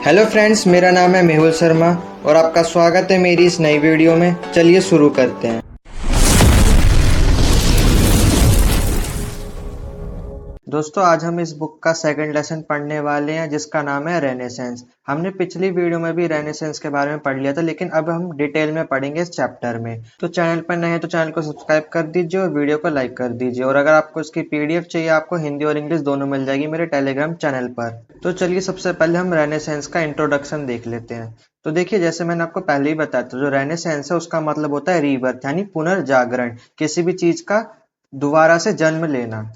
Hello friends, मेरा नाम है मेहुल शर्मा और आपका स्वागत है मेरी इस नई वीडियो में। चलिए शुरू करते हैं। दोस्तों, आज हम इस बुक का सेकंड लेसन पढ़ने वाले हैं जिसका नाम है रेनेसेंस। हमने पिछली वीडियो में भी रेनेसेंस के बारे में पढ़ लिया था, लेकिन अब हम डिटेल में पढ़ेंगे इस चैप्टर में। तो चैनल पर नए हैं तो चैनल को सब्सक्राइब कर दीजिए और वीडियो को लाइक कर दीजिए। और अगर आपको इसकी पीडीएफ चाहिए, आपको हिंदी और इंग्लिश दोनों मिल जाएगी मेरे टेलीग्राम चैनल पर। तो चलिए सबसे पहले हम रेनेसेंस का इंट्रोडक्शन देख लेते हैं। तो देखिए, जैसे मैंने आपको पहले ही बताया था, जो रेनेसेंस है उसका मतलब होता है रीबर्थ, यानी पुनर्जागरण, किसी भी चीज का दोबारा से जन्म लेना।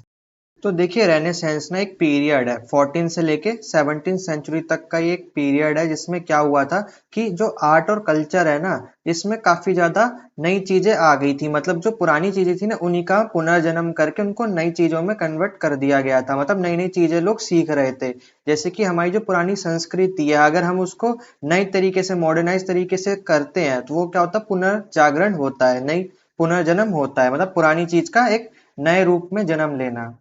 तो देखिए, रेनेसेंस ना एक पीरियड है, 14 से लेके 17 सेंचुरी तक का ये एक पीरियड है जिसमें क्या हुआ था कि जो आर्ट और कल्चर है ना, इसमें काफी ज्यादा नई चीजें आ गई थी। मतलब जो पुरानी चीजें थी ना, उन्हीं का पुनर्जन्म करके उनको नई चीजों में कन्वर्ट कर दिया गया था। मतलब नई नई चीजें लोग सीख रहे थे। जैसे कि हमारी जो पुरानी संस्कृति है, अगर हम उसको नई तरीके से, मॉडर्नाइज तरीके से करते हैं, तो वो क्या होता है, पुनर्जागरण होता है, नई पुनर्जन्म होता है। मतलब पुरानी चीज का एक नए रूप में जन्म लेना।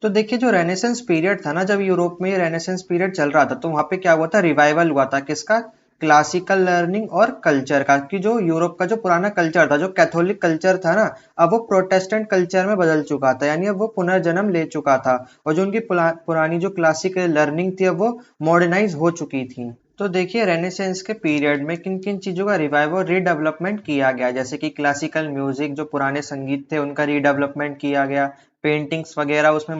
तो देखिए, जो रेनेसेंस पीरियड था ना, जब यूरोप में ये रेनेसेंस पीरियड चल रहा था, तो वहां पे क्या हुआ था, रिवाइवल हुआ था किसका, क्लासिकल लर्निंग और कल्चर का। कि जो यूरोप का जो पुराना कल्चर था, जो कैथोलिक कल्चर था ना, अब वो प्रोटेस्टेंट कल्चर में बदल चुका था, यानी अब वो पुनर्जन्म ले चुका था। और जो उनकी पुरानी जो क्लासिकल लर्निंग थी, अब वो मॉडर्नाइज हो चुकी थी। तो देखिए, रेनेसेंस के पीरियड में किन किन चीजों का रिवाइव और रीडेवलपमेंट किया गया। जैसे कि क्लासिकल म्यूजिक, जो पुराने संगीत थे, उनका रीडेवलपमेंट किया गया। पेंटिंग्स वगैरह, उसमें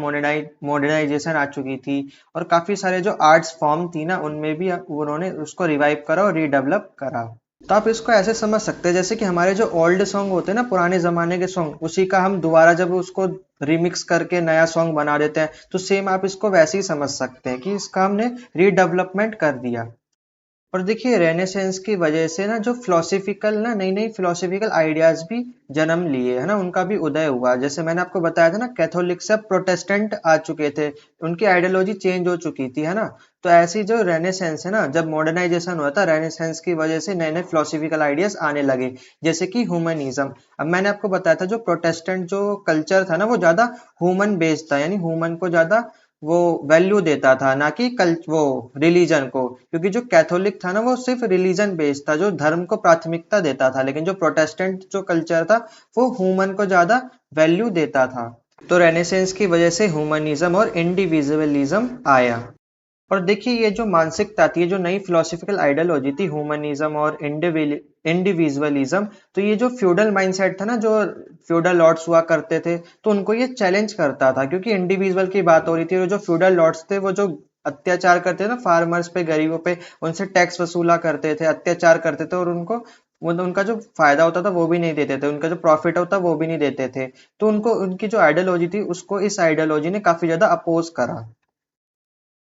मॉडर्नाइजेशन आ चुकी थी। और काफी सारे जो आर्ट्स फॉर्म थी ना, उनमें भी उन्होंने उसको रिवाइव करा और रीडेवलप करा। तो आप इसको ऐसे समझ सकते हैं, जैसे कि हमारे जो ओल्ड सॉन्ग होते हैं ना, पुराने जमाने के सॉन्ग, उसी का हम दोबारा जब उसको रिमिक्स करके नया सॉन्ग बना देते हैं, तो सेम आप इसको वैसे ही समझ सकते हैं कि इसका हमने रीडेवलपमेंट कर दिया। और देखिए, रेनेसेंस की वजह से ना, जो फिलोसफिकल ना, नई नई फिलोसफिकल आइडियाज भी जन्म लिए, है ना, उनका भी उदय हुआ। जैसे मैंने आपको बताया था ना, कैथोलिक से प्रोटेस्टेंट आ चुके थे, उनकी आइडियोलॉजी चेंज हो चुकी थी, है ना। तो ऐसी जो रेनेसेंस है ना, जब मॉडर्नाइजेशन हुआ था, रेनेसेंस की वजह से नए नए फिलोसफिकल आइडियाज आने लगे। जैसे कि ह्यूमनिज्म। अब मैंने आपको बताया था, जो प्रोटेस्टेंट जो कल्चर था ना, वो ज्यादा ह्यूमन बेस्ड था, यानी ह्यूमन को ज्यादा वो वैल्यू देता था, ना कि कल वो रिलीजन को। क्योंकि जो कैथोलिक था ना, वो सिर्फ रिलीजन बेस्ड था, जो धर्म को प्राथमिकता देता था। लेकिन जो प्रोटेस्टेंट जो कल्चर था, वो ह्यूमन को ज्यादा वैल्यू देता था। तो रेनेसेंस की वजह से ह्यूमनिज्म और इंडिविजुअलिज्म आया। और देखिए, ये जो मानसिकता थी, ये जो नई फिलोसफिकल आइडियोलॉजी थी, ह्यूमनिज्म और इंडिविजुअलिज्म, तो ये जो फ्यूडल माइंडसेट था ना, जो फ्यूडल लॉर्ड्स हुआ करते थे, तो उनको ये चैलेंज करता था। क्योंकि इंडिविजुअल की बात हो रही थी, और जो फ्यूडल लॉर्ड्स थे, वो जो अत्याचार करते थे ना फार्मर्स पे, गरीबों पे, उनसे टैक्स वसूला करते थे, अत्याचार करते थे, और उनको उनका जो फायदा होता था वो भी नहीं देते थे, उनका जो प्रॉफिट होता वो भी नहीं देते थे। तो उनको, उनकी जो आइडियोलॉजी थी, उसको इस आइडियोलॉजी ने काफी ज्यादा अपोज करा।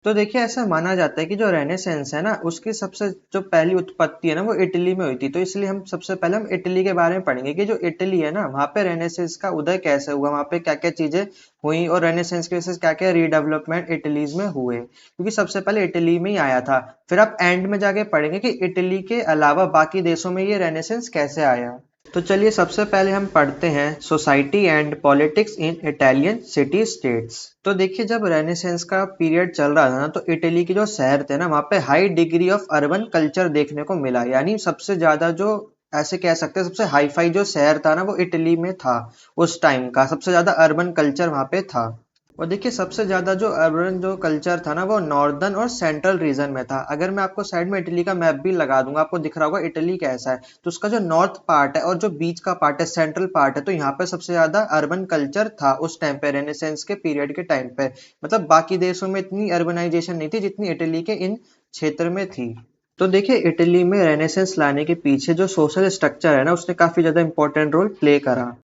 तो देखिए, ऐसा माना जाता है कि जो रेनेसेंस है ना, उसकी सबसे जो पहली उत्पत्ति है ना, वो इटली में हुई थी। तो इसलिए हम सबसे पहले हम इटली के बारे में पढ़ेंगे कि जो इटली है ना, वहाँ पे रेनेसेंस का उदय कैसे हुआ, वहाँ पे क्या क्या चीजें हुई, और रेनेसेंस की वजह से क्या क्या रीडेवलपमेंट इटलीज में हुए। क्योंकि सबसे पहले इटली में ही आया था। फिर आप एंड में जाके पढ़ेंगे कि इटली के अलावा बाकी देशों में ये रेनेसेंस कैसे आया। तो चलिए, सबसे पहले हम पढ़ते हैं society and politics in Italian city states. तो देखिए, जब रेनेसेंस का पीरियड चल रहा था ना, तो इटली के जो शहर थे ना, वहाँ पे high degree of urban culture देखने को मिला। यानी सबसे ज्यादा जो, ऐसे कह सकते हैं, सबसे हाई फाई जो शहर था ना, वो इटली में था। उस टाइम का सबसे ज्यादा अर्बन कल्चर वहाँ पे था। और देखिए, सबसे ज्यादा जो अर्बन जो कल्चर था ना, वो नॉर्दर्न और सेंट्रल रीजन में था। अगर मैं आपको साइड में इटली का मैप भी लगा दूंगा, आपको दिख रहा होगा इटली कैसा है। तो उसका जो नॉर्थ पार्ट है और जो बीच का पार्ट है, सेंट्रल पार्ट है, तो यहाँ पे सबसे ज्यादा अर्बन कल्चर था उस टाइम पे, रेनेसेंस के पीरियड के टाइम पे। मतलब बाकी देशों में इतनी अर्बनाइजेशन नहीं थी जितनी इटली के इन क्षेत्र में थी। तो देखिए, इटली में रेनेसेंस लाने के पीछे जो सोशल स्ट्रक्चर है ना, उसने काफी ज्यादा इंपॉर्टेंट रोल प्ले करा।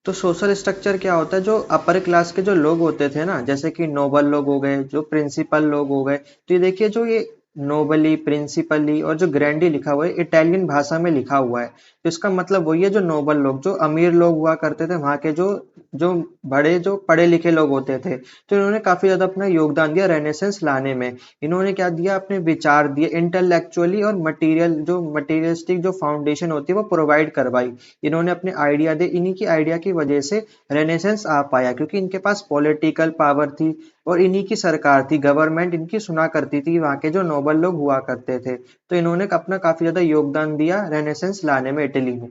तो सोशल स्ट्रक्चर क्या होता है, जो अपर क्लास के जो लोग होते थे ना, जैसे कि नोबल लोग हो गए, जो प्रिंसिपल लोग हो गए। तो ये देखिए, जो ये नोबली, प्रिंसिपली और जो ग्रैंडी लिखा हुआ है, इटालियन भाषा में लिखा हुआ है। तो इसका मतलब वही है, जो नोबल लोग, जो अमीर लोग हुआ करते थे, वहां के जो जो बड़े जो पढ़े लिखे लोग होते थे, तो इन्होंने काफी ज्यादा अपना योगदान दिया रेनेसेंस लाने में। इन्होंने क्या दिया, अपने विचार दिए इंटेलेक्चुअली, और मटेरियलिस्टिक जो फाउंडेशन होती है वो प्रोवाइड करवाई। इन्होंने अपने आइडिया दे, इन्हीं की आइडिया की वजह से रेनेसेंस आ पाया, क्योंकि इनके पास पॉलिटिकल पावर थी और इन्हीं की सरकार थी, गवर्नमेंट इनकी सुना करती थी, वहाँ के जो नोबल लोग हुआ करते थे। तो इन्होंने अपना काफी ज्यादा योगदान दिया रेनेसेंस लाने में इटली में।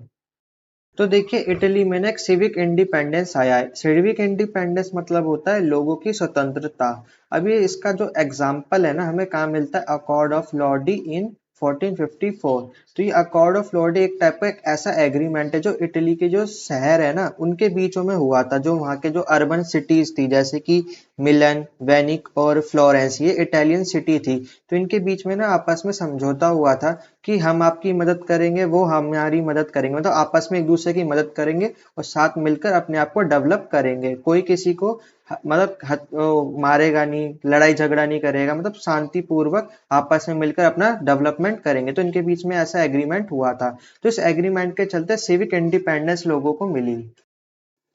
तो देखिए इटली में ना एक सिविक इंडिपेंडेंस आया है। सिविक इंडिपेंडेंस मतलब होता है लोगों की स्वतंत्रता। अभी इसका जो एग्जाम्पल है ना, हमें कहाँ मिलता है, अकॉर्ड ऑफ लॉडी इन 1454। तो ये अकॉर्ड ऑफ लॉडी एक टाइप का एक ऐसा एग्रीमेंट है जो इटली के जो शहर है ना उनके बीचों में हुआ था, जो वहाँ के जो अर्बन सिटीज थी जैसे कि मिलन, वेनिक और फ्लोरेंस, ये इटालियन सिटी थी। तो इनके बीच में ना आपस में समझौता हुआ था कि हम आपकी मदद करेंगे, वो हमारी मदद करेंगे, मतलब आपस में एक दूसरे की मदद करेंगे और साथ मिलकर अपने आप को डेवलप करेंगे। कोई किसी को मारेगा नहीं, लड़ाई झगड़ा नहीं करेगा, मतलब शांतिपूर्वक आपस में मिलकर अपना डेवलपमेंट करेंगे। तो इनके बीच में ऐसा एग्रीमेंट हुआ था। तो इस एग्रीमेंट के चलते सिविक इंडिपेंडेंस लोगों को मिली।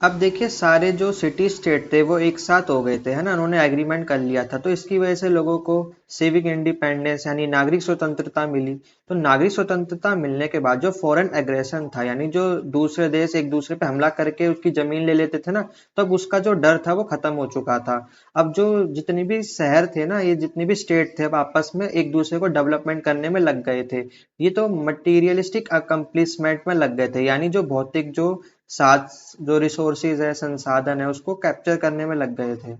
अब देखिए सारे जो सिटी स्टेट थे वो एक साथ हो गए थे, है ना, उन्होंने एग्रीमेंट कर लिया था। तो इसकी वजह से लोगों को सिविक इंडिपेंडेंस यानी नागरिक स्वतंत्रता मिली। तो नागरिक स्वतंत्रता मिलने के बाद जो फॉरेन एग्रेशन था, यानी जो दूसरे देश एक दूसरे पे हमला करके उसकी जमीन ले लेते थे ना, तब उसका जो डर था वो खत्म हो चुका था। अब जो जितने भी शहर थे ना, ये जितने भी स्टेट थे, अब आपस में एक दूसरे को डेवलपमेंट करने में लग गए थे। ये तो मटीरियलिस्टिक अकम्प्लिशमेंट में लग गए थे, यानी जो भौतिक जो साथ जो रिसोर्सेज है, संसाधन है, उसको कैप्चर करने में लग गए थे।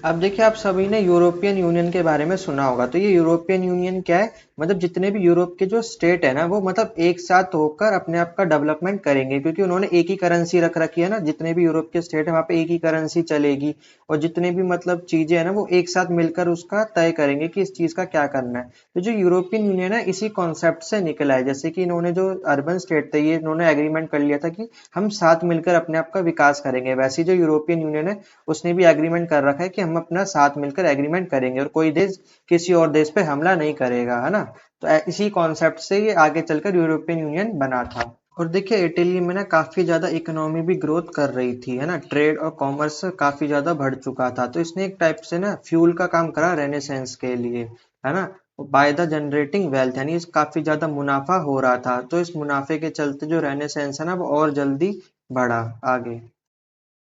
अब देखिए आप सभी ने यूरोपियन यूनियन के बारे में सुना होगा। तो ये यूरोपियन यूनियन क्या है, मतलब जितने भी यूरोप के जो स्टेट है ना वो मतलब एक साथ होकर अपने आप का डेवलपमेंट करेंगे, क्योंकि उन्होंने एक ही करेंसी रख रखी है ना। जितने भी यूरोप के स्टेट है वहाँ पे एक ही करेंसी चलेगी, और जितने भी मतलब चीजें है ना वो एक साथ मिलकर उसका तय करेंगे कि इस चीज का क्या करना है। तो जो यूरोपियन यूनियन है इसी कॉन्सेप्ट से निकला है। जैसे कि इन्होंने जो अर्बन स्टेट थे, ये इन्होंने एग्रीमेंट कर लिया था कि हम साथ मिलकर अपने आप का विकास करेंगे। वैसे ही जो यूरोपियन यूनियन है उसने भी एग्रीमेंट कर रखा है कि हम अपना साथ मिलकर एग्रीमेंट करेंगे और कोई देश किसी और देश पे हमला नहीं करेगा, है ना। तो इसी कॉन्सेप्ट से ये आगे चलकर यूरोपियन यूनियन बना था। और देखिए इटली में ना काफी ज्यादा इकोनॉमी भी ग्रोथ कर रही थी, है ना, ट्रेड और कॉमर्स काफी ज्यादा बढ़ चुका था। तो इसने एक टाइप से ना फ्यूल का काम करा रेनेसेंस के लिए, है ना। बाय द जनरेटिंग वेल्थ, यानी काफी ज्यादा मुनाफा हो रहा था। तो इस मुनाफे के चलते जो रेनेसेंस है ना वो और जल्दी बढ़ा आगे।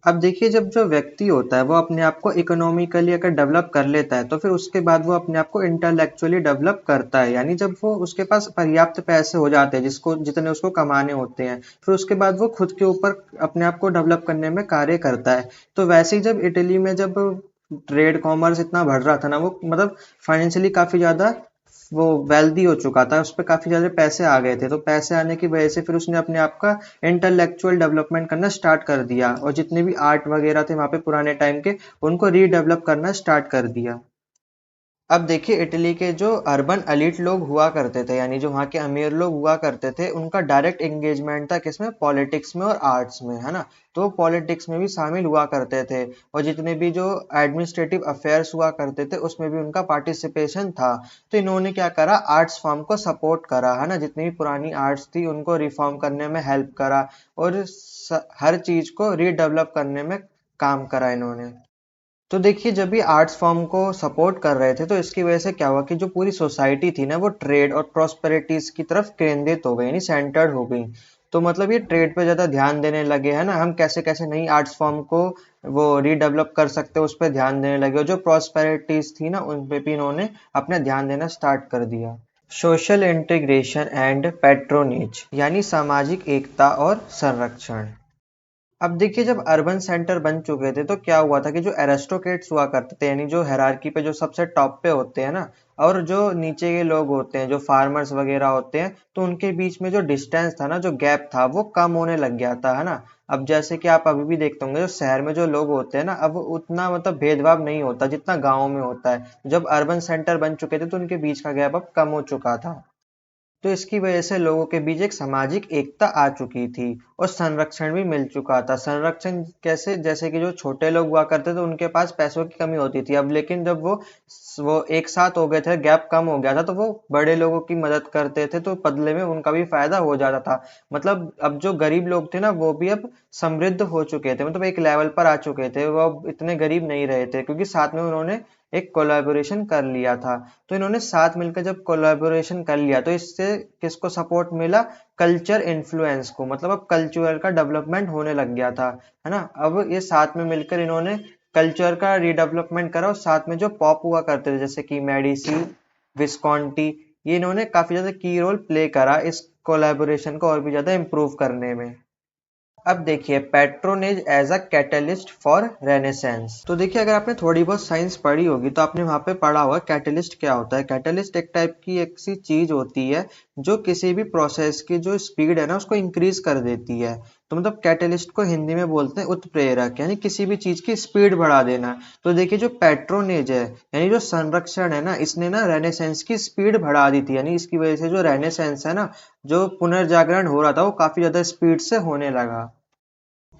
अब देखिए जब जो व्यक्ति होता है वो अपने आप को इकोनॉमिकली अगर डेवलप कर लेता है, तो फिर उसके बाद वो अपने आप को इंटेलेक्चुअली डेवलप करता है। यानी जब वो उसके पास पर्याप्त पैसे हो जाते हैं जिसको जितने उसको कमाने होते हैं, फिर उसके बाद वो खुद के ऊपर अपने आप को डेवलप करने में कार्य करता है। तो वैसे ही जब इटली में जब ट्रेड कॉमर्स इतना बढ़ रहा था ना, वो मतलब फाइनेंशियली काफी ज्यादा वो वेल्दी हो चुका था, उस पर काफी ज्यादा पैसे आ गए थे। तो पैसे आने की वजह से फिर उसने अपने आप का इंटेलेक्चुअल डेवलपमेंट करना स्टार्ट कर दिया, और जितने भी आर्ट वगैरह थे वहां पे पुराने टाइम के, उनको रीडेवलप करना स्टार्ट कर दिया। अब देखिए इटली के जो अर्बन एलिट लोग हुआ करते थे, यानी जो वहाँ के अमीर लोग हुआ करते थे, उनका डायरेक्ट एंगेजमेंट था किसमें, पॉलिटिक्स में और आर्ट्स में, है ना। तो वो पॉलिटिक्स में भी शामिल हुआ करते थे, और जितने भी जो एडमिनिस्ट्रेटिव अफेयर्स हुआ करते थे उसमें भी उनका पार्टिसिपेशन था। तो इन्होंने क्या करा, आर्ट्स फॉर्म को सपोर्ट करा, है ना, जितनी भी पुरानी आर्ट्स थी उनको रिफॉर्म करने में हेल्प करा, और हर चीज को रीडेवलप करने में काम करा इन्होंने। तो देखिए जब भी आर्ट्स फॉर्म को सपोर्ट कर रहे थे, तो इसकी वजह से क्या हुआ कि जो पूरी सोसाइटी थी ना वो ट्रेड और प्रॉस्पेरिटीज की तरफ केंद्रित हो गई, यानी सेंटर्ड हो गई। तो मतलब ये ट्रेड पे ज्यादा ध्यान देने लगे, है ना, हम कैसे कैसे नई आर्ट्स फॉर्म को वो रीडेवलप कर सकते हैं उस पर ध्यान देने लगे, और जो प्रॉस्पेरिटीज थी ना उन पे भी इन्होंने अपना ध्यान देना स्टार्ट कर दिया। सोशल इंटीग्रेशन एंड पैट्रोनेज, यानी सामाजिक एकता और संरक्षण। अब देखिए जब अर्बन सेंटर बन चुके थे तो क्या हुआ था कि जो एरिस्टोक्रेट्स हुआ करते थे, यानी जो हायरार्की पे जो सबसे टॉप पे होते हैं ना, और जो नीचे के लोग होते हैं जो फार्मर्स वगैरह होते हैं, तो उनके बीच में जो डिस्टेंस था ना, जो गैप था, वो कम होने लग गया था, है ना। अब जैसे कि आप अभी भी देखते होंगे जो शहर में जो लोग होते हैं ना, अब उतना मतलब भेदभाव नहीं होता जितना गाँव में होता है। जब अर्बन सेंटर बन चुके थे तो उनके बीच का गैप अब कम हो चुका था। तो इसकी वजह से लोगों के बीच एक सामाजिक एकता आ चुकी थी और संरक्षण भी मिल चुका था। संरक्षण कैसे, जैसे कि जो छोटे लोग हुआ करते थे उनके पास पैसों की कमी होती थी, अब लेकिन जब वो एक साथ हो गए थे, गैप कम हो गया था, तो वो बड़े लोगों की मदद करते थे, तो बदले में उनका भी फायदा हो जाता था। मतलब अब जो गरीब लोग थे ना वो भी अब समृद्ध हो चुके थे, मतलब एक लेवल पर आ चुके थे, वो अब इतने गरीब नहीं रहे थे क्योंकि साथ में उन्होंने एक कोलैबोरेशन कर लिया था। तो इन्होंने साथ मिलकर जब कोलैबोरेशन कर लिया तो इससे किसको सपोर्ट मिला? कल्चर इन्फ्लुएंस को, मतलब अब कल्चर का डेवलपमेंट होने लग गया था, है ना। अब ये साथ में मिलकर इन्होंने कल्चर का रीडेवलपमेंट करा और साथ में जो पॉप हुआ करते थे जैसे कि मेडिसी, विस्कॉन्टी, ये इन्होंने काफी ज्यादा की रोल प्ले करा इस कोलैबोरेशन को और भी ज्यादा इम्प्रूव करने में। अब देखिए patronage as a catalyst for renaissance. तो देखिए अगर आपने थोड़ी बहुत साइंस पढ़ी होगी तो आपने वहां पे पढ़ा होगा कैटलिस्ट क्या होता है। कैटलिस्ट एक टाइप की ऐसी चीज होती है जो किसी भी प्रोसेस की जो स्पीड है ना उसको इंक्रीज कर देती है। तो मतलब कैटलिस्ट को हिंदी में बोलते हैं उत्प्रेरक, यानी किसी भी चीज की स्पीड बढ़ा देना। तो देखिए जो पैट्रोनेज है यानी जो संरक्षण है ना, इसने ना रेनेसेंस की स्पीड बढ़ा दी थी, यानी इसकी वजह से जो रेनेसेंस है ना, जो पुनर्जागरण हो रहा था वो काफी ज्यादा स्पीड से होने लगा।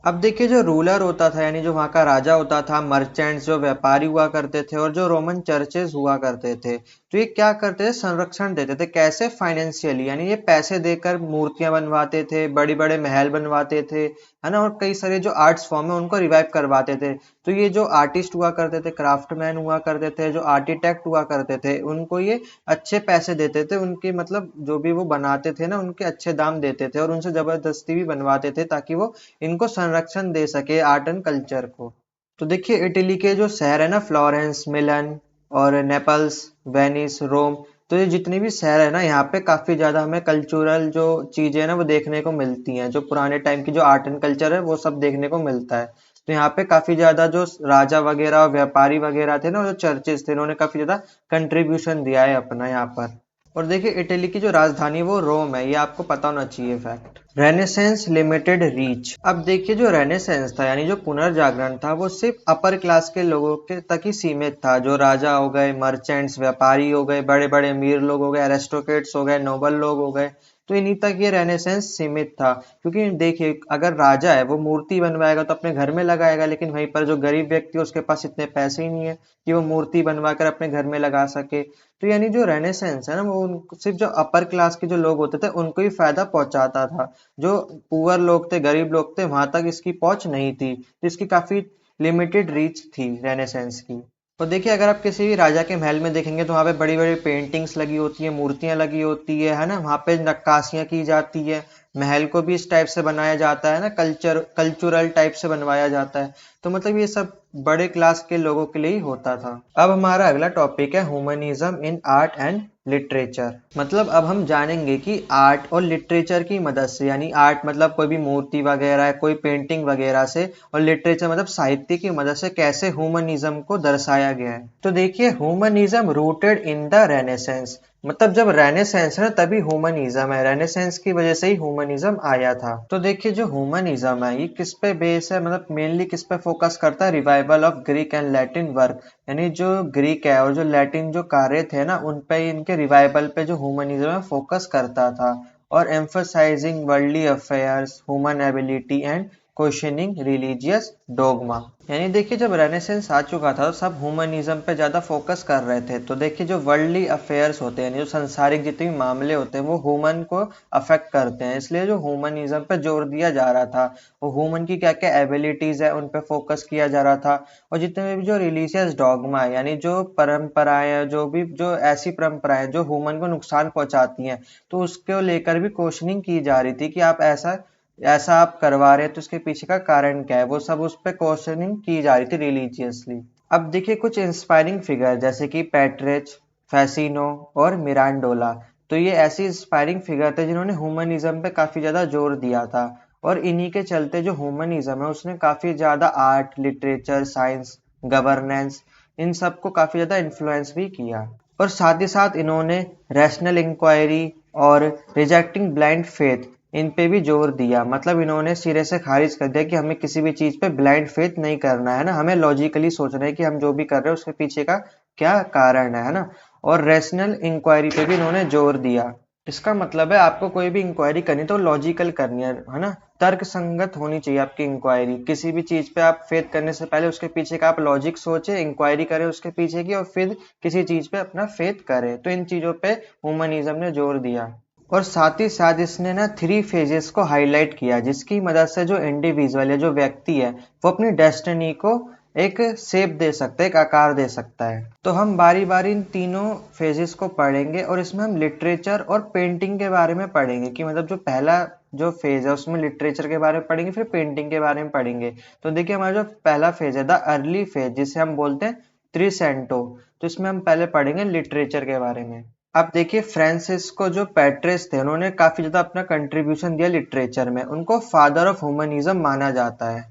अब देखिए जो रूलर होता था यानी जो वहाँ का राजा होता था, मर्चेंट्स जो व्यापारी हुआ करते थे और जो रोमन चर्चेज हुआ करते थे, तो ये क्या करते थे? संरक्षण देते थे। कैसे? फाइनेंशियली, यानी ये पैसे देकर मूर्तियां बनवाते थे, बड़े बड़े महल बनवाते थे, है ना। और कई सारे जो आर्ट्स फॉर्म है उनको रिवाइव करवाते थे। तो ये जो आर्टिस्ट हुआ करते थे, क्राफ्टमैन हुआ करते थे, जो आर्किटेक्ट हुआ करते थे, उनको ये अच्छे पैसे देते थे, उनकी मतलब जो भी वो बनाते थे ना उनके अच्छे दाम देते थे और उनसे जबरदस्ती भी बनवाते थे ताकि वो इनको संरक्षण दे सके आर्ट एंड कल्चर को। तो देखिए इटली के जो शहर है ना, फ्लोरेंस, मिलन और नेपल्स, वेनिस, रोम, तो ये जितनी भी शहर है ना यहाँ पे काफी ज्यादा हमें कल्चरल जो चीजें है ना वो देखने को मिलती हैं। जो पुराने टाइम की जो आर्ट एंड कल्चर है वो सब देखने को मिलता है। तो यहाँ पे काफी ज्यादा जो राजा वगैरह और व्यापारी वगैरह थे ना, जो चर्चेस थे, उन्होंने काफी ज्यादा कंट्रीब्यूशन दिया है अपना यहाँ पर। और देखिए इटली की जो राजधानी वो रोम है, ये आपको पता होना चाहिए फैक्ट। Renaissance limited reach. अब देखिए जो रेनेसेंस था यानी जो पुनर्जागरण था वो सिर्फ अपर क्लास के लोगों के तक ही सीमित था। जो राजा हो गए, मर्चेंट्स, व्यापारी हो गए, बड़े बड़े अमीर लोग हो गए, एरिस्टोक्रेट्स हो गए, नोबल लोग हो गए, तो इन्हीं तक ये रेनेसेंस सीमित था। क्योंकि देखिए अगर राजा है वो मूर्ति बनवाएगा तो अपने घर में लगाएगा, लेकिन वहीं पर जो गरीब व्यक्ति है उसके पास इतने पैसे ही नहीं है कि वो मूर्ति बनवा कर अपने घर में लगा सके। तो यानी जो रेनेसेंस है ना वो सिर्फ जो अपर क्लास के जो लोग होते थे उनको ही फायदा पहुंचाता था। जो पुअर लोग थे, गरीब लोग थे, वहां तक इसकी पहुंच नहीं थी, तो इसकी काफी लिमिटेड रीच थी रेनेसेंस की। तो देखिए अगर आप किसी भी राजा के महल में देखेंगे तो वहां पे बड़ी बड़ी पेंटिंग्स लगी होती है, मूर्तियां लगी होती है ना, वहां पे नक्काशियां की जाती है। महल को भी इस टाइप से बनाया जाता है ना, कल्चरल टाइप से बनवाया जाता है। तो मतलब ये सब बड़े क्लास के लोगों के लिए ही होता था। अब हमारा अगला टॉपिक है humanism in art and literature. मतलब अब हम जानेंगे कि आर्ट और लिटरेचर की मदद से, यानी आर्ट मतलब कोई भी मूर्ति वगैरह, कोई पेंटिंग वगैरह से, और लिटरेचर मतलब साहित्य की मदद से कैसे ह्यूमनिज्म को दर्शाया गया है। तो देखिए humanism rooted in the renaissance, मतलब जब रेनेसेंस है ना तभी ह्यूमनिज्म है, रेनेसेंस की वजह से ही ह्यूमनिज्म आया था। तो देखिए जो ह्यूमनिज्म है ये किस पे बेस है, मतलब मेनली किस पे फोकस करता है? Revival of Greek and Latin work, यानी जो ग्रीक है और जो लैटिन जो कार्य थे ना उन पे, इनके रिवाइवल पे जो ह्यूमनिज्म है फोकस करता था। और emphasising worldly affairs, human ability and questioning religious dogma. यानी देखिए जब रेनेसेंस आ चुका था तो सब ह्यूमनिज्म पे ज्यादा फोकस कर रहे थे। तो देखिए जो वर्ल्डली अफेयर्स होते हैं, जो संसारिक जितने भी मामले होते हैं वो ह्यूमन को अफेक्ट करते हैं, इसलिए जो ह्यूमनिज्म पे जोर दिया जा रहा था, वो ह्यूमन की क्या क्या एबिलिटीज है उन पे फोकस किया जा रहा था। और जितने भी जो रिलीजियस डॉगमा है, यानी जो परंपराएं हैं, जो ऐसी परंपराएं जो ह्यूमन को नुकसान पहुंचाती हैं, तो उसको लेकर भी क्वेश्चनिंग की जा रही थी कि आप ऐसा ऐसा आप करवा रहे हैं तो इसके पीछे का कारण क्या है, वो सब उस पर क्वेश्चनिंग की जा रही थी रिलीजियसली। अब देखिए कुछ इंस्पायरिंग फिगर जैसे कि पैट्रिच, फैसिनो और मिरांडोला, तो ये ऐसी इंस्पायरिंग फिगर थे जिन्होंने ह्यूमनिज्म पे काफी ज्यादा जोर दिया था। और इन्हीं के चलते जो ह्यूमनिज्म है उसने काफी ज्यादा आर्ट, लिटरेचर, साइंस, गवर्नेंस, इन सब को काफी ज्यादा इन्फ्लुएंस भी किया। और साथ ही साथ इन्होंने रैशनल इंक्वायरी और रिजेक्टिंग ब्लाइंड फेथ, इन पे भी जोर दिया। मतलब इन्होंने सिरे से खारिज कर दिया कि हमें किसी भी चीज पे ब्लाइंड फेथ नहीं करना है ना, हमें लॉजिकली सोचना है कि हम जो भी कर रहे हैं उसके पीछे का क्या कारण है ना। और रैशनल इंक्वायरी पे भी इन्होंने जोर दिया। इसका मतलब है आपको कोई भी इंक्वायरी करनी है तो लॉजिकल करनी है ना, तर्क संगत होनी चाहिए आपकी इंक्वायरी। किसी भी चीज पे आप फेथ करने से पहले उसके पीछे का आप लॉजिक सोचे, इंक्वायरी करें उसके पीछे की, और फिर किसी चीज पे अपना फेथ करें। तो इन चीजों पे ह्यूमनिज्म ने जोर दिया। और साथ ही साथ इसने ना 3 फेजेस को हाईलाइट किया, जिसकी मदद से जो इंडिविजुअल है, जो व्यक्ति है, वो अपनी डेस्टिनी को एक शेप दे सकता है, एक आकार दे सकता है। तो हम बारी बारी इन तीनों फेजेस को पढ़ेंगे और इसमें हम लिटरेचर और पेंटिंग के बारे में पढ़ेंगे कि मतलब जो पहला जो फेज है उसमें लिटरेचर के बारे में पढ़ेंगे, फिर पेंटिंग के बारे में पढ़ेंगे। तो देखिए हमारा जो पहला फेज है द अर्ली फेज, जिसे हम बोलते हैं त्रिसेंटो, तो इसमें हम पहले पढ़ेंगे लिटरेचर के बारे में। अब देखिए फ्रांसिस्को जो पेट्रेस थे, उन्होंने काफी ज्यादा अपना कंट्रीब्यूशन दिया लिटरेचर में, उनको फादर ऑफ ह्यूमनिज्म माना जाता है।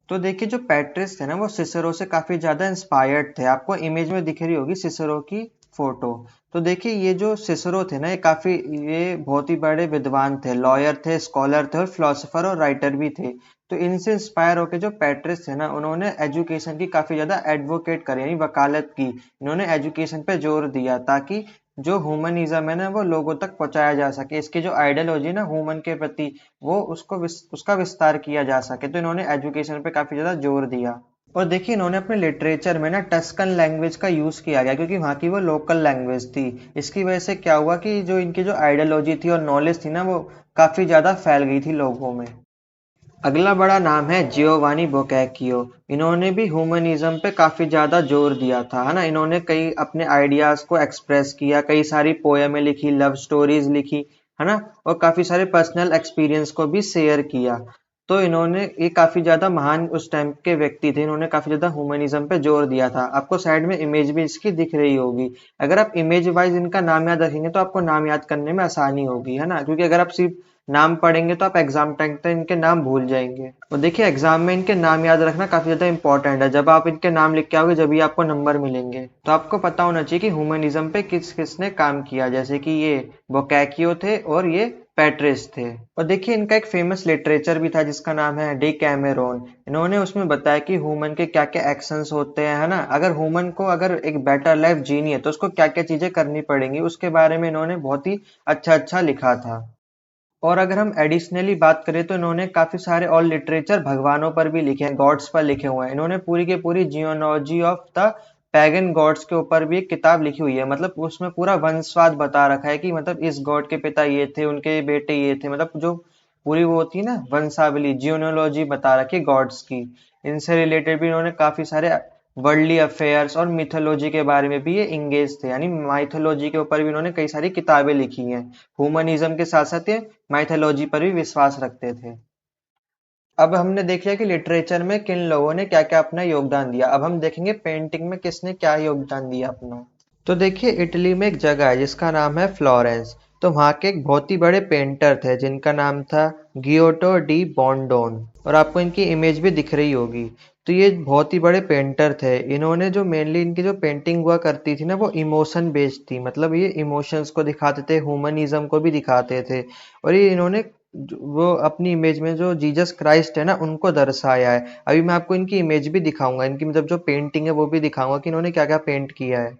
तो देखिए जो पेट्रिस थे ना, वो सिसरो से काफी ज्यादा इंस्पायर्ड थे। आपको इमेज में दिख रही होगी सिसरो की फोटो। तो देखिए ये जो सिसरो थे ना, ये बहुत ही बड़े विद्वान थे, लॉयर थे, स्कॉलर थे, और फिलोसोफर और राइटर भी थे। तो इनसे इंस्पायर होकर जो पेट्रिस थे ना, उन्होंने एजुकेशन की काफी ज्यादा एडवोकेट करी, यानी वकालत की। इन्होंने एजुकेशन पे जोर दिया ताकि जो ह्यूमनिज्म है ना, वो लोगों तक पहुंचाया जा सके। इसकी जो आइडियोलॉजी है ना ह्यूमन के प्रति, वो उसका विस्तार किया जा सके। तो इन्होंने एजुकेशन पे काफी ज्यादा जोर दिया। और देखिए इन्होंने अपने लिटरेचर में ना टस्कन लैंग्वेज का यूज किया गया, क्योंकि वहाँ की वो लोकल लैंग्वेज थी। इसकी वजह से क्या हुआ कि जो इनकी जो आइडियोलॉजी थी और नॉलेज थी ना, वो काफी ज्यादा फैल गई थी लोगों में। अगला बड़ा नाम है जियोवानी बोकैकियो। इन्होंने भी ह्यूमनिज्म पे काफी ज्यादा जोर दिया था, है ना। इन्होंने कई अपने आइडियाज को एक्सप्रेस किया, कई सारी पोएमें लिखी, लव स्टोरीज लिखी, है ना, और काफी सारे पर्सनल एक्सपीरियंस को भी शेयर किया। तो इन्होंने ये काफी ज्यादा महान उस टाइम के व्यक्ति थे, इन्होंने काफी ज्यादा ह्यूमनिज्म पे जोर दिया था। आपको साइड में इमेज भी इसकी दिख रही होगी। अगर आप इमेज वाइज इनका नाम याद रखेंगे तो आपको नाम याद करने में आसानी होगी, है ना, क्योंकि अगर आप सिर्फ नाम पढ़ेंगे तो आप एग्जाम टाइम तक इनके नाम भूल जाएंगे। और देखिए एग्जाम में इनके नाम याद रखना काफी ज्यादा इंपॉर्टेंट है। जब आप इनके नाम लिख के आओगे जब ही आपको नंबर मिलेंगे। तो आपको पता होना चाहिए कि ह्यूमनिज्म पे किस किसने काम किया, जैसे कि ये बोकैकियो थे और ये पेट्रिस थे। और देखिए इनका एक फेमस लिटरेचर भी था जिसका नाम है डे कैमेरोन। इन्होंने उसमें बताया कि ह्यूमन के क्या क्या एक्शंस होते हैं, है ना, अगर ह्यूमन को अगर एक बेटर लाइफ जीनी है तो उसको क्या क्या चीजें करनी पड़ेंगी, उसके बारे में इन्होंने बहुत ही अच्छा अच्छा लिखा था। और अगर हम एडिशनली बात करें तो इन्होंने काफी सारे और लिटरेचर भगवानों पर भी लिखे हैं, गॉड्स पर लिखे हुए हैं। इन्होंने पूरी की पूरी geology of the pagan gods के ऊपर भी एक किताब लिखी हुई है। मतलब उसमें पूरा वंशवाद बता रखा है कि मतलब इस गॉड के पिता ये थे, उनके बेटे ये थे, मतलब जो पूरी वो होती है ना वंशावली, जियोलॉजी बता रखी है गॉड्स की। इनसे रिलेटेड भी इन्होंने काफी सारे वर्ल्डली अफेयर्स और मिथोलॉजी के बारे में भी ये इंगेज थे, यानी माइथोलॉजी के ऊपर भी इन्होंने कई सारी किताबें लिखी हैं। ह्यूमनिज्म के साथ साथ ये माइथोलॉजी पर भी विश्वास रखते थे। अब हमने देख लिया कि लिटरेचर में किन लोगों ने क्या क्या अपना योगदान दिया। अब हम देखेंगे पेंटिंग में किसने क्या योगदान दिया अपना। तो देखिए इटली में एक जगह है जिसका नाम है फ्लोरेंस। तो वहाँ के एक बहुत ही बड़े पेंटर थे जिनका नाम था गियोटो डी बॉन्डोन, और आपको इनकी इमेज भी दिख रही होगी। तो ये बहुत ही बड़े पेंटर थे। इन्होंने जो मेनली इनकी जो पेंटिंग हुआ करती थी ना, वो इमोशन बेस्ड थी। मतलब ये इमोशंस को दिखाते थे, ह्यूमनिज्म को भी दिखाते थे। और ये इन्होंने वो अपनी इमेज में जो जीसस क्राइस्ट है ना, उनको दर्शाया है। अभी मैं आपको इनकी इमेज भी दिखाऊंगा, इनकी मतलब जो पेंटिंग है वो भी दिखाऊंगा कि इन्होंने क्या क्या पेंट किया है।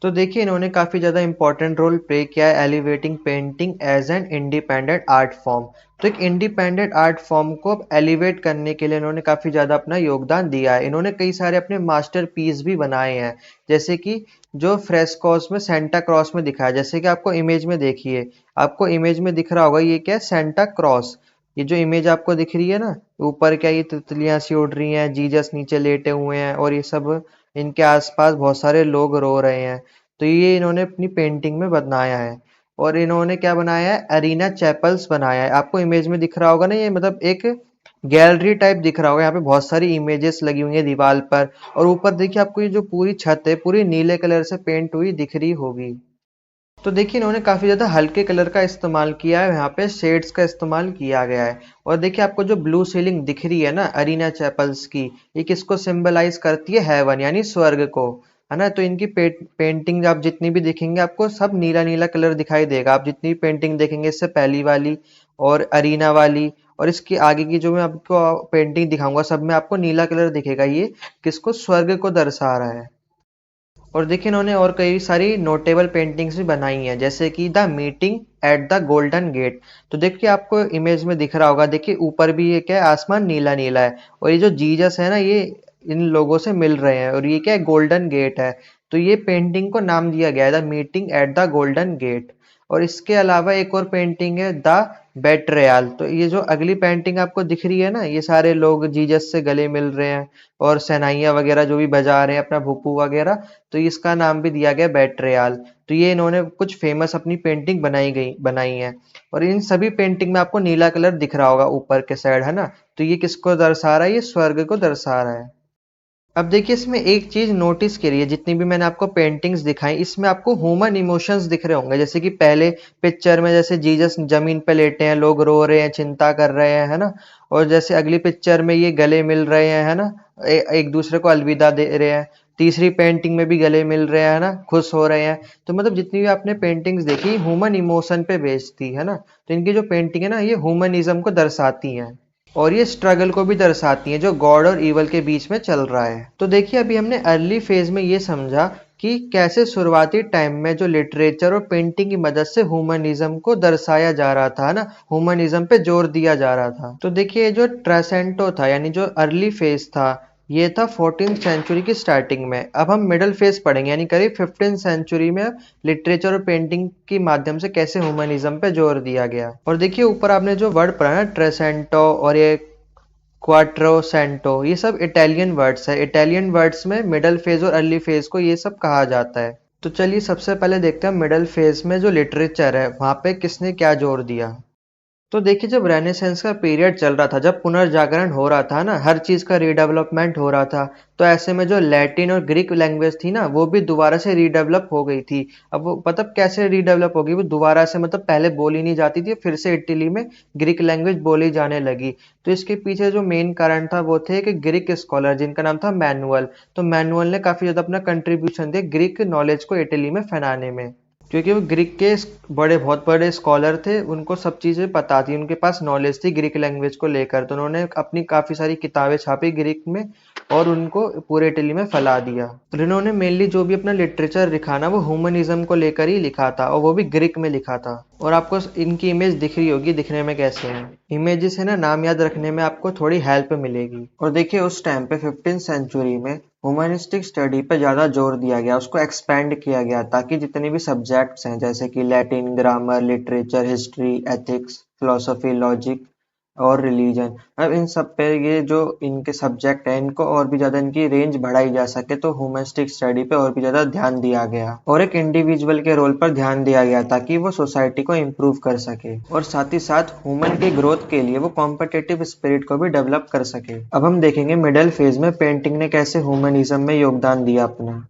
तो देखिए इन्होंने काफी ज्यादा इंपॉर्टेंट रोल प्ले किया है elevating painting as an independent art form. तो एक इंडिपेंडेंट आर्ट फॉर्म को एलिवेट करने के लिए इन्होंने काफी ज्यादा अपना योगदान दिया है। इन्होंने कई सारे अपने मास्टर पीस भी बनाए हैं, जैसे कि जो फ्रेस्कोस में सेंटा क्रॉस में दिखा है, जैसे कि आपको इमेज में देखिए, आपको इमेज में दिख रहा होगा ये क्या है, सेंटा क्रॉस। ये जो इमेज आपको दिख रही है ना, ऊपर क्या ये तितलियां सी उड़ रही हैं, जीसस नीचे लेटे हुए हैं, और ये सब इनके आसपास बहुत सारे लोग रो रहे हैं। तो ये इन्होंने अपनी पेंटिंग में बनाया है। और इन्होंने क्या बनाया है, अरीना चैपल्स बनाया है। आपको इमेज में दिख रहा होगा ना, ये मतलब एक गैलरी टाइप दिख रहा होगा। यहाँ पे बहुत सारी इमेजेस लगी हुई है दीवार पर। और ऊपर देखिए आपको ये जो पूरी छत है पूरी नीले कलर से पेंट हुई दिख रही होगी। तो देखिए इन्होंने काफी ज्यादा हल्के कलर का इस्तेमाल किया है, यहाँ पे शेड्स का इस्तेमाल किया गया है। और देखिए आपको जो ब्लू सीलिंग दिख रही है ना अरीना चैपल्स की, ये किसको सिंबलाइज करती है, हेवन यानी स्वर्ग को, है ना। तो इनकी पेंटिंग आप जितनी भी देखेंगे आपको सब नीला नीला कलर दिखाई देगा। आप जितनी भी पेंटिंग देखेंगे, इससे पहली वाली और अरीना वाली और इसकी आगे की जो मैं आपको पेंटिंग दिखाऊंगा, सब में आपको नीला कलर दिखेगा। ये किसको, स्वर्ग को दर्शा रहा है। और देखिए इन्होंने और कई सारी नोटेबल पेंटिंग्स भी बनाई हैं, जैसे कि the meeting at the golden gate. तो देखिए आपको इमेज में दिख रहा होगा, देखिए ऊपर भी ये क्या है, आसमान नीला नीला है, और ये जो जीसस है ना, ये इन लोगों से मिल रहे हैं, और ये क्या है, गोल्डन गेट है। तो ये पेंटिंग को नाम दिया गया है the meeting at the golden gate. और इसके अलावा एक और पेंटिंग है द बेट्रेयल। तो ये जो अगली पेंटिंग आपको दिख रही है ना, ये सारे लोग जीसस से गले मिल रहे हैं और शहनाइयाँ वगैरह जो भी बजा रहे हैं, अपना भुप्पू वगैरह। तो इसका नाम भी दिया गया बेट्रेयल। तो ये इन्होंने कुछ फेमस अपनी पेंटिंग बनाई है। और इन सभी पेंटिंग में आपको नीला कलर दिख रहा होगा ऊपर के साइड, है ना। तो ये किसको दर्शा रहा है, ये स्वर्ग को दर्शा रहा है। अब देखिए इसमें एक चीज नोटिस करिए, जितनी भी मैंने आपको पेंटिंग्स दिखाई, इसमें आपको ह्यूमन इमोशंस दिख रहे होंगे। जैसे कि पहले पिक्चर में जैसे जीसस जमीन पे लेटे हैं, लोग रो रहे हैं, चिंता कर रहे हैं, है ना। और जैसे अगली पिक्चर में ये गले मिल रहे हैं, है ना, एक दूसरे को अलविदा दे रहे हैं। तीसरी पेंटिंग में भी गले मिल रहे हैं, है ना, खुश हो रहे हैं। तो मतलब जितनी भी आपने पेंटिंग्स देखी, ह्यूमन इमोशन पे बेस्ड थी, है ना। तो इनकी जो पेंटिंग है ना, ये ह्यूमनिज्म को दर्शाती हैं, और ये स्ट्रगल को भी दर्शाती हैं जो गॉड और ईवल के बीच में चल रहा है। तो देखिए अभी हमने अर्ली फेज में ये समझा कि कैसे शुरुआती टाइम में जो लिटरेचर और पेंटिंग की मदद से ह्यूमनिज्म को दर्शाया जा रहा था ना, ह्यूमनिज्म पे जोर दिया जा रहा था। तो देखिए जो ट्रासेंटो था, यानी जो अर्ली फेज था, ये था 14th सेंचुरी की स्टार्टिंग में। अब हम मिडल फेज पढ़ेंगे, यानी करीब 15th सेंचुरी में लिटरेचर और पेंटिंग के माध्यम से कैसे ह्यूमनिज्म पे जोर दिया गया। और देखिए ऊपर आपने जो वर्ड पढ़ा ना, ट्रेसेंटो और ये क्वाट्रोसेंटो, ये सब इटालियन वर्ड्स है। इटालियन वर्ड्स में मिडल फेज और अर्ली फेज को ये सब कहा जाता है। तो चलिए सबसे पहले देखते हैं मिडल फेज में जो लिटरेचर है, वहां पे किसने क्या जोर दिया। तो देखिए जब रेनेसेंस का पीरियड चल रहा था, जब पुनर्जागरण हो रहा था ना, हर चीज का रीडेवलपमेंट हो रहा था, तो ऐसे में जो लैटिन और ग्रीक लैंग्वेज थी ना, वो भी दोबारा से रीडेवलप हो गई थी। अब वो मतलब कैसे रीडेवलप होगी, वो दोबारा से मतलब पहले बोली नहीं जाती थी, फिर से इटली में ग्रीक लैंग्वेज बोली जाने लगी। तो इसके पीछे जो मेन कारण था वो थे कि ग्रीक स्कॉलर जिनका नाम था मैनुअल। तो मैनुअल ने काफी ज्यादा अपना कंट्रीब्यूशन दिया ग्रीक नॉलेज को इटली में फैलाने में, क्योंकि वो ग्रीक के बहुत बड़े स्कॉलर थे, उनको सब चीज़ें पता थी, उनके पास नॉलेज थी ग्रीक लैंग्वेज को लेकर। तो उन्होंने अपनी काफ़ी सारी किताबें छापी ग्रीक में और उनको पूरे इटली में फैला दिया। और इन्होंने मेनली जो भी अपना लिटरेचर लिखा ना, वो ह्यूमनिज्म को लेकर ही लिखा था, और वो भी ग्रीक में लिखा था। और आपको इनकी इमेज दिख रही होगी, दिखने में कैसे हैं इमेजेस, है ना, नाम याद रखने में आपको थोड़ी हेल्प मिलेगी। और देखिए उस टाइम पे 15th सेंचुरी में ह्यूमनिस्टिक स्टडी पे ज़्यादा जोर दिया गया, उसको एक्सपेंड किया गया, ताकि जितने भी सब्जेक्ट्स हैं जैसे कि Latin, grammar, literature, history, ethics, philosophy, logic और रिलीजन, अब इन सब पे ये जो इनके सब्जेक्ट हैं, इनको और भी ज़्यादा इनकी रेंज बढ़ाई जा सके, तो ह्यूमनिस्टिक स्टडी पे और भी ज़्यादा ध्यान दिया गया, और एक इंडिविजुअल के रोल पर ध्यान दिया गया ताकि वो सोसाइटी को इम्प्रूव कर सके, और साथ ही साथ ह्यूमन की ग्रोथ के लिए वो कॉम्पिटिटिव स्पिरिट को भी डेवलप कर सके। अब हम देखेंगे मिडिल फेज में पेंटिंग ने कैसे ह्यूमनिज्म में योगदान दिया अपना।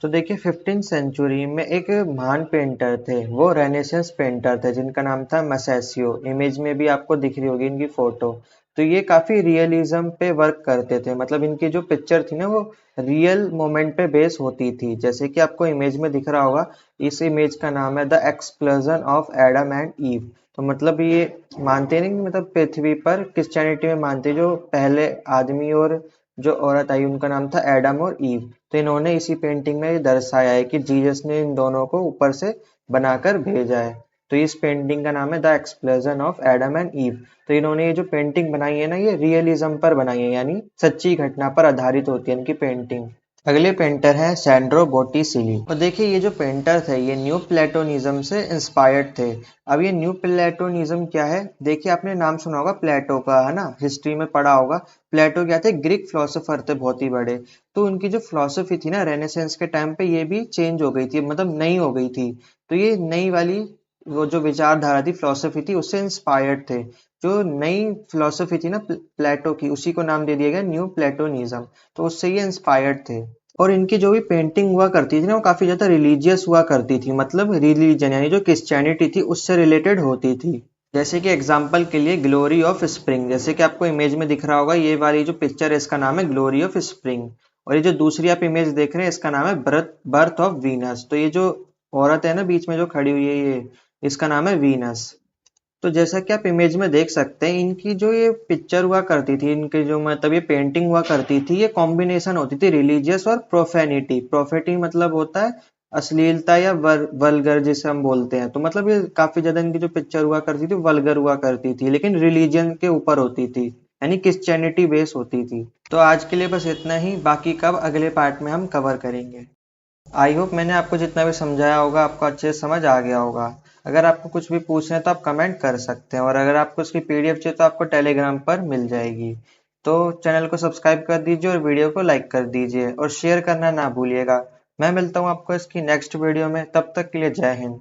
तो देखिए 15th सेंचुरी में एक महान पेंटर थे, वो रेनेसेंस पेंटर थे, जिनका नाम था मसेसियो। इमेज में भी आपको दिख रही होगी इनकी फोटो। तो ये काफी रियलिज्म पे वर्क करते थे, मतलब इनकी जो पिक्चर थी ना, वो रियल मोमेंट पे बेस होती थी, जैसे कि आपको इमेज में दिख रहा होगा। इस इमेज का नाम है the explosion of Adam and ewe. तो मतलब ये मानते नहीं कि मतलब पृथ्वी पर क्रिश्चियनिटी में मानते जो पहले आदमी और जो औरत आई, उनका नाम था एडम और ईव। तो इन्होंने इसी पेंटिंग में ये दर्शाया है कि जीसस ने इन दोनों को ऊपर से बनाकर भेजा है। तो इस पेंटिंग का नाम है the explosion of Adam and ewe. तो इन्होंने ये जो पेंटिंग बनाई है ना, ये रियलिज्म पर बनाई है, यानी सच्ची घटना पर आधारित होती है इनकी पेंटिंग। अगले पेंटर हैं सैंड्रो बोटिसिली। और देखिए ये जो पेंटर थे, ये न्यू प्लेटोनिज्म से इंस्पायर्ड थे। अब ये न्यू प्लेटोनिज्म क्या है, देखिए आपने नाम सुना होगा प्लेटो का, है ना, हिस्ट्री में पढ़ा होगा। प्लेटो क्या थे, ग्रीक फिलोसोफर थे बहुत ही बड़े। तो उनकी जो फिलोसफी थी ना, रेनेसेंस के टाइम पे ये भी चेंज हो गई थी, मतलब नई हो गई थी। तो ये नई वाली वो जो विचारधारा थी, फिलोसफी थी, उससे इंस्पायर्ड थे। जो नई फिलोसफी थी ना प्लेटो की, उसी को नाम दे दिया गया न्यू प्लेटोनिज्म। तो उससे ये इंस्पायर्ड थे। और इनकी जो भी पेंटिंग हुआ करती थी ना, वो काफी ज्यादा रिलीजियस हुआ करती थी, मतलब रिलीजन यानी जो क्रिश्चियनिटी थी उससे रिलेटेड होती थी। जैसे कि एग्जाम्पल के लिए ग्लोरी ऑफ स्प्रिंग, जैसे कि आपको इमेज में दिख रहा होगा, ये वाली जो पिक्चर है इसका नाम है ग्लोरी ऑफ स्प्रिंग। और ये जो दूसरी आप इमेज देख रहे हैं, इसका नाम है बर्थ ऑफ वीनस। तो ये जो औरत है ना बीच में जो खड़ी हुई है, ये इसका नाम है वीनस। तो जैसा कि आप इमेज में देख सकते हैं, इनकी जो ये पिक्चर हुआ करती थी, इनके जो मतलब ये पेंटिंग हुआ करती थी, ये कॉम्बिनेशन होती थी रिलीजियस और प्रोफेनिटी। प्रोफेनिटी मतलब होता है अश्लीलता या वल्गर जिसे हम बोलते हैं। तो मतलब ये काफी ज्यादा इनकी जो पिक्चर हुआ करती थी वल्गर हुआ करती थी, लेकिन रिलीजन के ऊपर होती थी, यानी क्रिश्चियनिटी बेस होती थी। तो आज के लिए बस इतना ही, बाकी कब अगले पार्ट में हम कवर करेंगे। आई होप मैंने आपको जितना भी समझाया होगा आपको अच्छे से समझ आ गया होगा। अगर आपको कुछ भी पूछना है तो आप कमेंट कर सकते हैं, और अगर आपको उसकी पीडीएफ चाहिए तो आपको टेलीग्राम पर मिल जाएगी। तो चैनल को सब्सक्राइब कर दीजिए और वीडियो को लाइक कर दीजिए और शेयर करना ना भूलिएगा। मैं मिलता हूँ आपको इसकी नेक्स्ट वीडियो में, तब तक के लिए जय हिंद।